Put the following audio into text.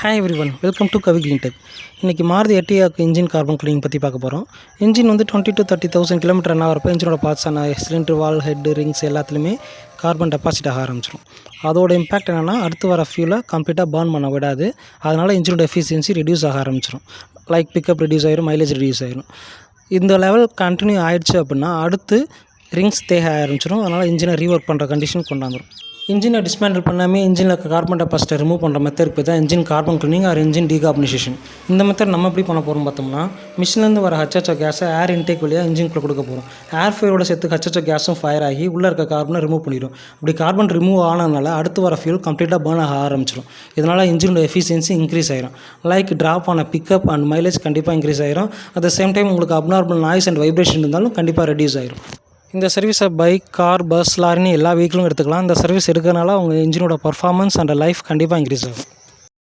Hi everyone, welcome to Kavi clean tech. இன்றைக்கி Maruti எர்டிகாக்கு engine carbon cleaning பற்றி பார்க்க போகிறோம். இன்ஜின் வந்து 20 to 30,000 கிலோமீட்டர் ரன் ஆகிறப்ப இன்ஜினோட பார்ட்ஸான சிலிண்டர் வால், ஹெட், ரிங்ஸ் எல்லாத்துலேயுமே கார்பன் டெபாசிட் ஆக ஆரம்பிச்சிடும். அதோட இம்பாக்ட் என்னென்னா, அடுத்து வர ஃபியூலை கம்ப்ளீட்டாக பர்ன் பண்ண விடாது. அதனால் இன்ஜினோட எஃபிஷியன்சி ரெடியூஸ் ஆக ஆரம்பிச்சிடும். லைக் பிக்கப் ரெடியூஸ் ஆகிரும், மைலேஜ் ரெடியூஸ் ஆகிரும். இந்த லெவல் கண்டினியூ ஆகிடுச்சு அப்படின்னா அடுத்து ரிங்ஸ் தேக ஆரம்பிச்சிடும். அதனால் இன்ஜினை ரீஒர்க் பண்ணுற கண்டிஷன் கொண்டாந்துடும். இன்ஜினை டிஸ்மேண்டில் பண்ணாமல் இன்ஜினில் கார்பன் டெபாசிட்டை ரிமூவ் பண்ணுற மெத்தட் பேர் தான் engine carbon cleaning or engine decarbonization. இந்த மெத்தட் நம்ம எப்படி பண்ண போகிறோம் பார்த்தோம்னா, மிஷின்லேருந்து வர ஹச்ஹெச்ஓ கேஸை ஏர் இன்டேக் வழியாக இன்ஜின்குள்ளே கொடுக்க போகிறோம். ஏர் ஃபயரோட சேர்த்து ஹச்ஹெச்ஓ கேஸும் ஃபயர் ஆகி உள்ளே இருக்க கார்பனை ரிமூவ் பண்ணிடும். அப்படி கார்பன் ரிமூவ் ஆனதுனால அடுத்து வர ஃபியூல் கம்ப்ளீட்டாக பர்ன் ஆக ஆரம்பிச்சிடும். இதனால் இன்ஜினோட எஃபிஷியன்சி இன்க்ரீஸ் ஆகிரும். லைக் ட்ராப் ஆன பிக்கப் அண்ட் மைலேஜ் கண்டிப்பாக இன்க்ரீஸ் ஆகிரும். அட் த சேம் டைம் உங்களுக்கு அப்நார்மல் நாய்ஸ் அண்ட் வைப்ரேஷன் இருந்தாலும் கண்டிப்பாக ரெடியூஸ் ஆகிரும். இந்த சர்வீஸை பைக், கார், பஸ், லாரின்னு எல்லா வெஹிக்கிளும் எடுத்துக்கலாம். இந்த சர்வீஸ் எடுக்கிறனால உங்கள் இன்ஜினோட பர்ஃபார்மன்ஸ் அண்ட் லைஃப் கண்டிப்பாக இன்க்ரீஸ் ஆகும்.